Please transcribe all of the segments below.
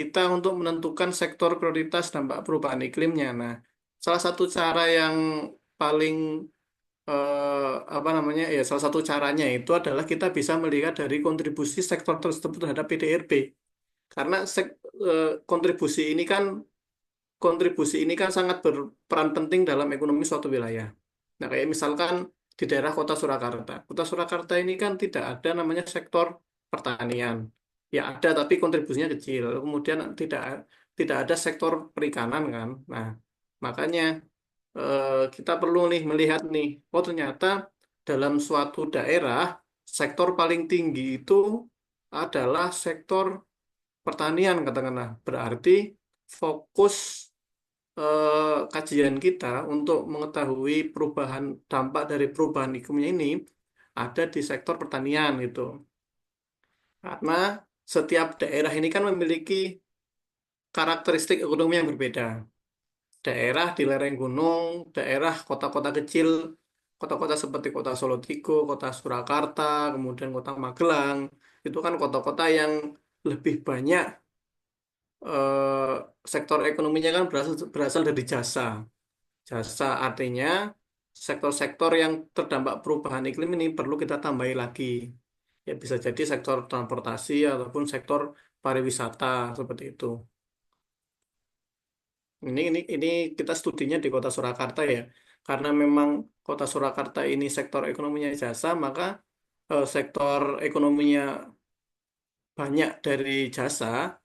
kita untuk menentukan sektor prioritas dampak perubahan iklimnya. Nah, salah satu cara yang paling apa namanya ya salah satu caranya itu adalah kita bisa melihat dari kontribusi sektor tersebut terhadap PDRB. Karena kontribusi ini kan sangat berperan penting dalam ekonomi suatu wilayah. Nah, kayak misalkan di daerah Kota Surakarta. Kota Surakarta ini kan tidak ada namanya sektor pertanian. Ya ada, tapi kontribusinya kecil. Kemudian tidak ada sektor perikanan kan. Nah, makanya kita perlu nih melihat nih, oh ternyata dalam suatu daerah sektor paling tinggi itu adalah sektor pertanian katakanlah. Berarti fokus kajian kita untuk mengetahui dampak dari perubahan iklimnya ini ada di sektor pertanian gitu. Karena setiap daerah ini kan memiliki karakteristik ekonomi yang berbeda. Daerah di lereng gunung, daerah kota-kota kecil, kota-kota seperti kota Solotigo, kota Surakarta, kemudian kota Magelang, itu kan kota-kota yang lebih banyak eh, sektor ekonominya kan berasal berasal dari jasa. Jasa artinya sektor-sektor yang terdampak perubahan iklim ini perlu kita tambahi lagi. Ya bisa jadi sektor transportasi ataupun sektor pariwisata seperti itu. Ini kita studinya di Kota Surakarta ya. Karena memang Kota Surakarta ini sektor ekonominya jasa, maka sektor ekonominya banyak dari jasa,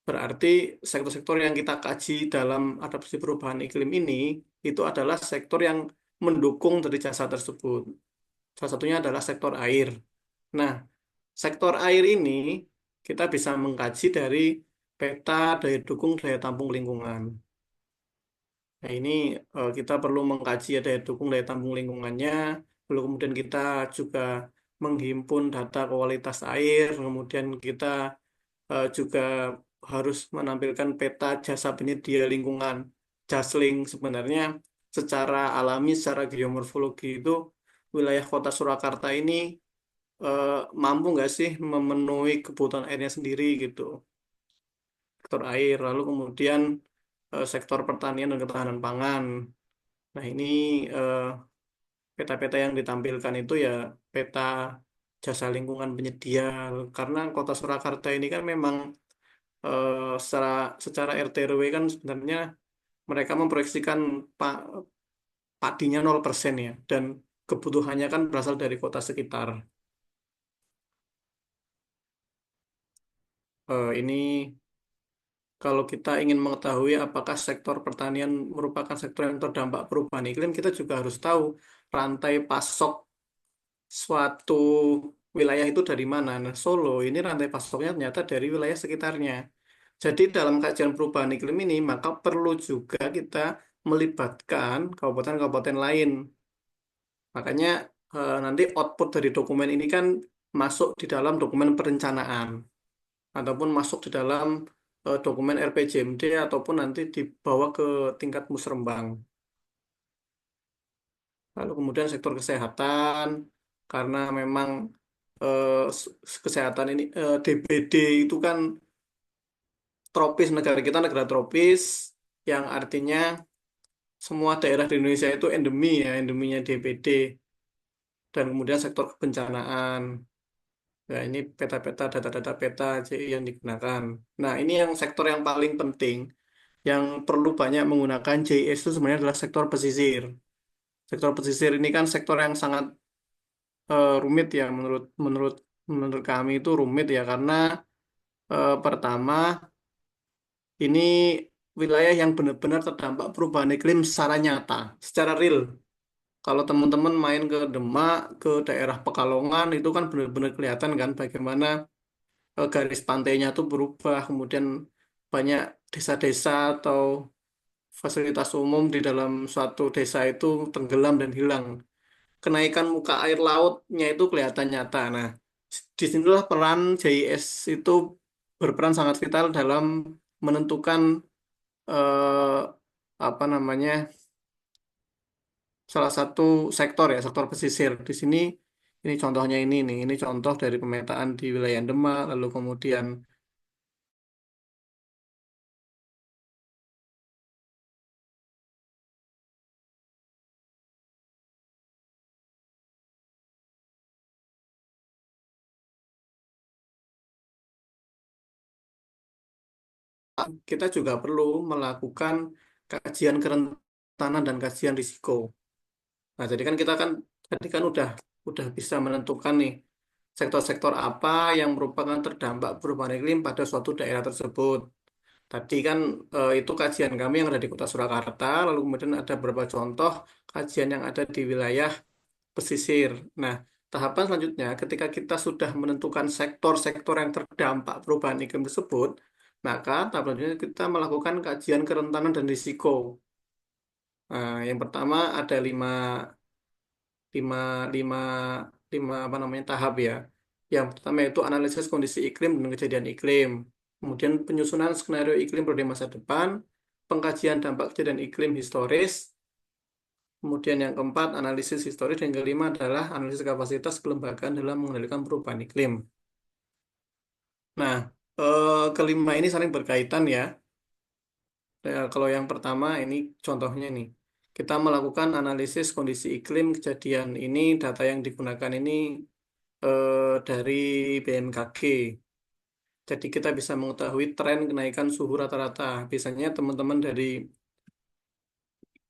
berarti sektor-sektor yang kita kaji dalam adaptasi perubahan iklim ini itu adalah sektor yang mendukung dari jasa tersebut. Salah satunya adalah sektor air. Nah, sektor air ini kita bisa mengkaji dari peta daya dukung daya tampung lingkungan. Nah, ini kita perlu mengkaji ya daya dukung daya tampung lingkungannya, lalu kemudian kita juga menghimpun data kualitas air, kemudian kita juga harus menampilkan peta jasa penyedia lingkungan, JASLING. Sebenarnya secara alami, secara geomorfologi itu wilayah Kota Surakarta ini eh, mampu nggak sih memenuhi kebutuhan airnya sendiri gitu, sektor air, lalu kemudian sektor pertanian dan ketahanan pangan. Nah ini eh, peta-peta yang ditampilkan itu ya peta jasa lingkungan penyedia, karena Kota Surakarta ini kan memang eh, secara secara RT RW kan sebenarnya mereka memproyeksikan pa- padinya 0% ya, dan kebutuhannya kan berasal dari kota sekitar. Ini kalau kita ingin mengetahui apakah sektor pertanian merupakan sektor yang terdampak perubahan iklim, kita juga harus tahu rantai pasok suatu wilayah itu dari mana. Nah, Solo ini rantai pasoknya ternyata dari wilayah sekitarnya. Jadi dalam kajian perubahan iklim ini, maka perlu juga kita melibatkan kabupaten-kabupaten lain. Makanya nanti output dari dokumen ini kan masuk di dalam dokumen perencanaan ataupun masuk di dalam dokumen RPJMD ataupun nanti dibawa ke tingkat musrembang. Lalu kemudian sektor kesehatan, karena memang kesehatan ini DBD itu kan tropis, negara kita negara tropis yang artinya semua daerah di Indonesia itu endemi ya, endeminya DBD, dan kemudian sektor kebencanaan. Nah, ini peta-peta, data-data peta JI yang digunakan. Nah, ini yang sektor yang paling penting, yang perlu banyak menggunakan JIS itu sebenarnya adalah sektor pesisir. Sektor pesisir ini kan sektor yang sangat rumit ya, menurut menurut menurut kami itu rumit ya, karena pertama ini wilayah yang benar-benar terdampak perubahan iklim secara nyata, secara real. Kalau teman-teman main ke Demak, ke daerah Pekalongan, itu kan benar-benar kelihatan kan bagaimana garis pantainya tuh berubah, kemudian banyak desa-desa atau fasilitas umum di dalam suatu desa itu tenggelam dan hilang. Kenaikan muka air lautnya itu kelihatan nyata. Nah, disinilah peran JIS itu berperan sangat vital dalam menentukan eh, apa namanya salah satu sektor ya, sektor pesisir. Di sini ini contohnya ini nih, ini contoh dari pemetaan di wilayah Demak, lalu kemudian kita juga perlu melakukan kajian kerentanan dan kajian risiko. Nah, jadi kan kita kan tadi kan udah bisa menentukan nih sektor-sektor apa yang merupakan terdampak perubahan iklim pada suatu daerah tersebut. Tadi kan itu kajian kami yang ada di Kota Surakarta, lalu kemudian ada beberapa contoh kajian yang ada di wilayah pesisir. Nah, tahapan selanjutnya ketika kita sudah menentukan sektor-sektor yang terdampak perubahan iklim tersebut, maka tahap selanjutnya kita melakukan kajian kerentanan dan risiko. Nah, yang pertama ada lima, lima, lima apa namanya tahap ya. Yang pertama itu analisis kondisi iklim dan kejadian iklim. Kemudian penyusunan skenario iklim periode masa depan, pengkajian dampak kejadian iklim historis. Kemudian yang keempat analisis historis dan yang kelima adalah analisis kapasitas kelembagaan dalam mengendalikan perubahan iklim. Nah, kelima ini saling berkaitan ya. Kalau yang pertama ini contohnya nih. Kita melakukan analisis kondisi iklim kejadian ini, data yang digunakan ini dari BMKG. Jadi kita bisa mengetahui tren kenaikan suhu rata-rata. Biasanya teman-teman dari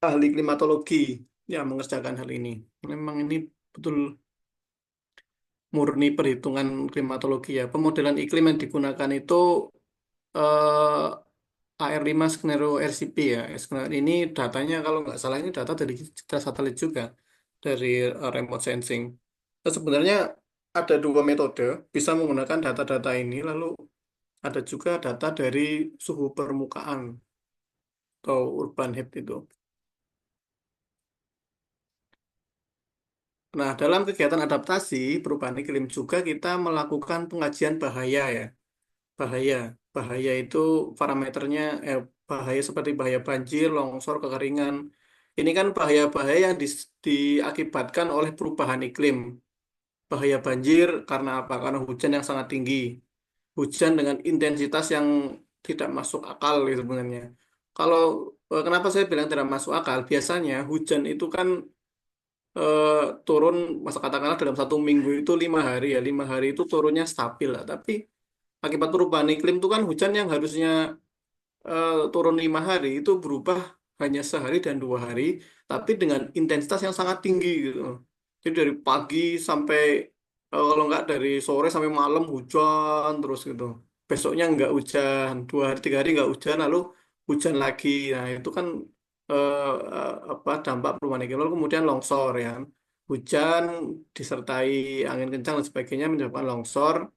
ahli klimatologi yang mengerjakan hal ini. Memang ini betul murni perhitungan klimatologi ya. Pemodelan iklim yang digunakan itu AR5 skenario RCP ya. Skenario ini datanya kalau nggak salah ini data dari citra satelit juga dari remote sensing. Nah, sebenarnya ada dua metode bisa menggunakan data-data ini lalu ada juga data dari suhu permukaan atau urban heat itu. Nah, dalam kegiatan adaptasi perubahan iklim juga kita melakukan pengajian bahaya ya. Bahaya. Bahaya itu parameternya bahaya seperti bahaya banjir, longsor, kekeringan. Ini kan bahaya-bahaya yang diakibatkan oleh perubahan iklim. Bahaya banjir karena apa? Karena hujan yang sangat tinggi. Hujan dengan intensitas yang tidak masuk akal gitu sebenarnya. Kalau kenapa saya bilang tidak masuk akal? Biasanya hujan itu kan eh, turun, masa katakanlah dalam 1 minggu itu 5 hari ya. 5 hari itu turunnya stabil lah. Tapi akibat perubahan iklim itu kan hujan yang harusnya turun 5 hari itu berubah hanya sehari dan 2 hari, tapi dengan intensitas yang sangat tinggi gitu. Jadi dari pagi sampai kalau nggak dari sore sampai malam hujan terus gitu. Besoknya nggak hujan, 2 hari 3 hari nggak hujan, lalu hujan lagi. Nah itu kan apa dampak perubahan iklim. Lalu kemudian longsor ya, hujan disertai angin kencang dan sebagainya menyebabkan longsor.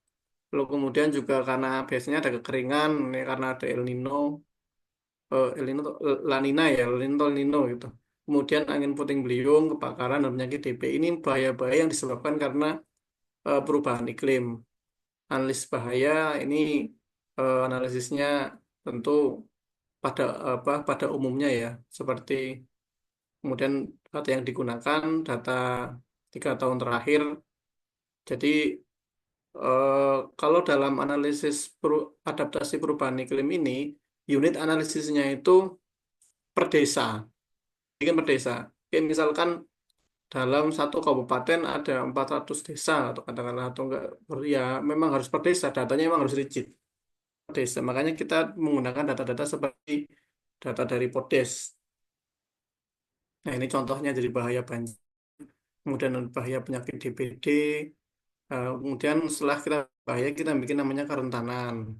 Lalu kemudian juga karena biasanya ada kekeringan, ya, karena ada El Nino, El Nino, La Nina ya, El Nino gitu. Kemudian angin puting beliung, kebakaran, dan penyakit DP. Ini bahaya-bahaya yang disebabkan karena perubahan iklim. Analis bahaya ini analisisnya tentu pada pada umumnya ya, seperti kemudian data yang digunakan, data 3 tahun terakhir. Jadi kalau dalam analisis adaptasi perubahan iklim ini, unit analisisnya itu per desa, bikin per desa. Kayak misalkan dalam satu kabupaten ada 400 desa atau katakanlah atau enggak, ya memang harus per desa, datanya memang harus rigid per desa. Makanya kita menggunakan data-data seperti data dari Podes. Nah ini contohnya jadi bahaya banjir, kemudian bahaya penyakit DBD, kemudian setelah kita bahaya kita bikin namanya kerentanan.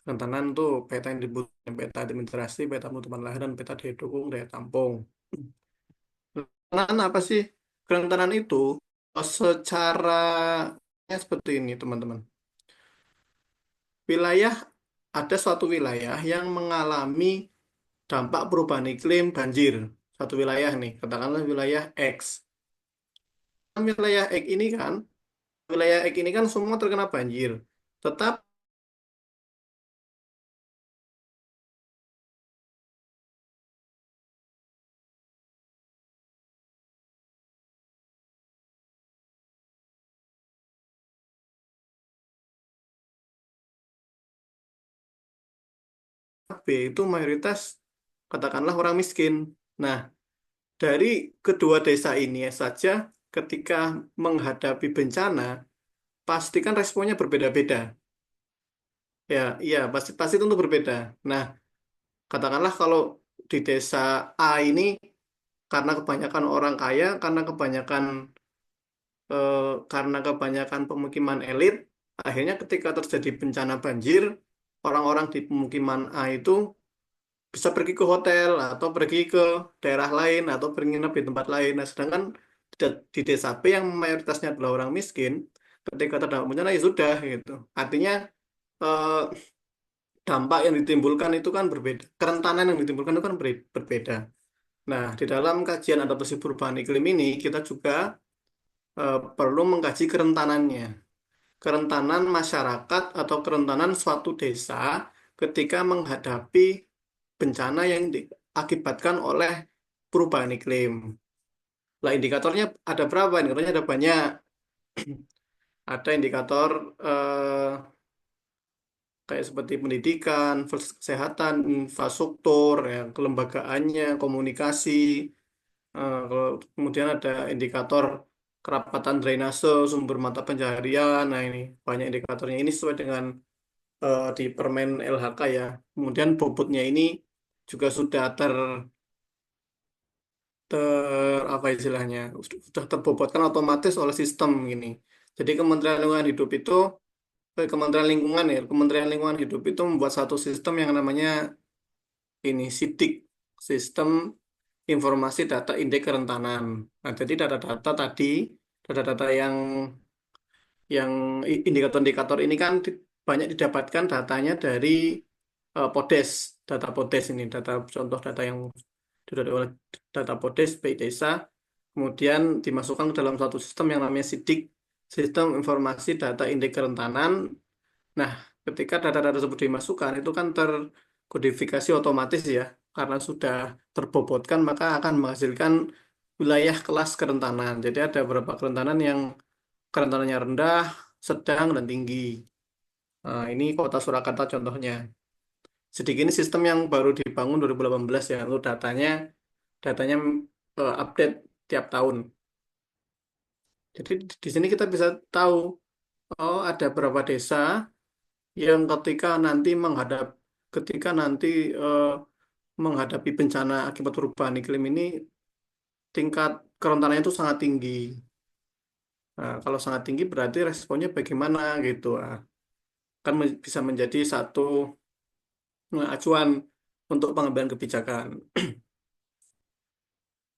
Kerentanan tuh peta yang dibutuhkan peta administrasi, peta penutupan lahan, dan peta daya dukung, daya tampung. Kerentanan apa sih? Kerentanan itu secara seperti ini, teman-teman. Wilayah, ada suatu wilayah yang mengalami dampak perubahan iklim banjir. Satu wilayah nih, katakanlah wilayah X. Wilayah X ini kan, wilayah X ini kan semua terkena banjir. Tetapi B itu mayoritas katakanlah orang miskin. Nah, dari kedua desa ini saja ketika menghadapi bencana, pastikan responnya berbeda-beda. Ya, iya, pasti pasti tentu berbeda. Nah, katakanlah kalau di desa A ini karena kebanyakan orang kaya, eh, karena kebanyakan pemukiman elit, akhirnya ketika terjadi bencana banjir, orang-orang di pemukiman A itu bisa pergi ke hotel atau pergi ke daerah lain atau menginap di tempat lain. Nah, sedangkan di desa B yang mayoritasnya adalah orang miskin, ketika terdampak bencana ya sudah gitu. Artinya eh, dampak yang ditimbulkan itu kan berbeda. Kerentanan yang ditimbulkan itu kan berbeda. Nah, di dalam kajian adaptasi perubahan iklim ini kita juga perlu mengkaji kerentanannya. Kerentanan masyarakat atau kerentanan suatu desa ketika menghadapi bencana yang diakibatkan oleh perubahan iklim. Lah indikatornya ada berapa? Indikatornya ada banyak. Ada indikator eh, kayak seperti pendidikan, kesehatan, infrastruktur, ya, kelembagaannya, komunikasi. Kemudian ada indikator kerapatan drainase, sumber mata pencaharian. Nah ini banyak indikatornya. Ini sesuai dengan di Permen LHK ya. Kemudian bobotnya ini juga sudah apa istilahnya, sudah terbobotkan otomatis oleh sistem gini. Jadi Kementerian Lingkungan Hidup itu membuat satu sistem yang namanya ini SIDIK, Sistem Informasi Data Indeks Kerentanan. Nah, jadi data-data yang indikator-indikator ini kan banyak didapatkan datanya dari Podes, data Podes ini, contoh data yang sudah ada oleh data Podes, BI Desa, kemudian dimasukkan ke dalam satu sistem yang namanya SIDIK, Sistem Informasi Data Indeks Kerentanan. Nah, ketika data-data tersebut dimasukkan, itu kan terkodifikasi otomatis ya, karena sudah terbobotkan, maka akan menghasilkan wilayah kelas kerentanan. Jadi ada beberapa kerentanan yang kerentanannya rendah, sedang, dan tinggi. Nah, ini kota Surakarta contohnya. Sedikit ini sistem yang baru dibangun 2018 ya, untuk datanya update tiap tahun. Jadi di sini kita bisa tahu, oh ada berapa desa yang ketika nanti eh, menghadapi bencana akibat perubahan iklim ini tingkat kerentanannya itu sangat tinggi. Nah, kalau sangat tinggi berarti responnya bagaimana gitu. Nah, kan bisa menjadi satu acuan untuk pengambilan kebijakan.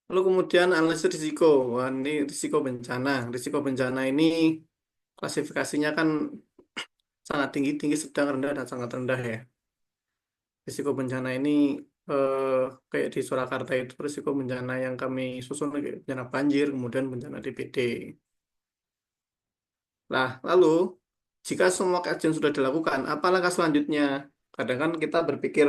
Lalu kemudian analisis risiko. Wah, ini risiko bencana. Risiko bencana ini klasifikasinya kan sangat tinggi, tinggi, sedang, rendah, dan sangat rendah ya. Risiko bencana ini eh, kayak di Surakarta itu risiko bencana yang kami susun kayak bencana banjir, kemudian bencana DBD. Nah, lalu jika semua kajian sudah dilakukan, apa langkah selanjutnya? Kadang kan kita berpikir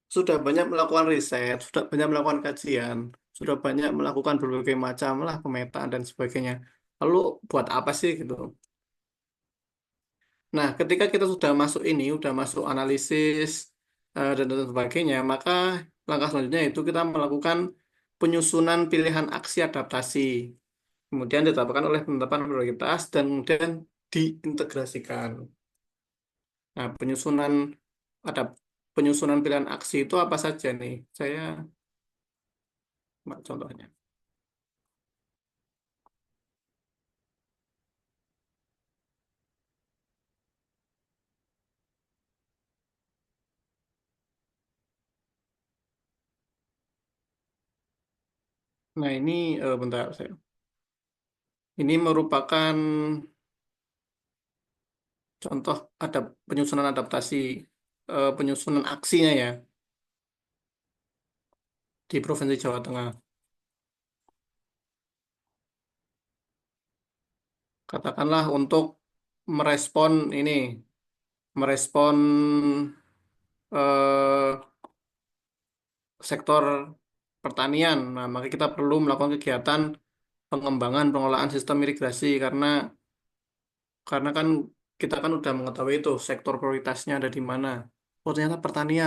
sudah banyak melakukan riset, sudah banyak melakukan kajian, sudah banyak melakukan berbagai macam lah pemetaan dan sebagainya. Lalu buat apa sih gitu? Nah, ketika kita sudah masuk analisis dan sebagainya, maka langkah selanjutnya itu kita melakukan penyusunan pilihan aksi adaptasi. Kemudian ditetapkan oleh penetapan prioritas dan kemudian diintegrasikan. Nah, ada penyusunan pilihan aksi itu apa saja nih? Saya contohnya. Nah, ini bentar saya. Ini merupakan contoh ada penyusunan adaptasi, penyusunan aksinya ya di Provinsi Jawa Tengah. Katakanlah untuk merespon ini, merespon eh, sektor pertanian. Nah, maka kita perlu melakukan kegiatan pengembangan pengelolaan sistem irigasi karena kan kita kan udah mengetahui itu sektor prioritasnya ada di mana. Oh, ternyata pertanian.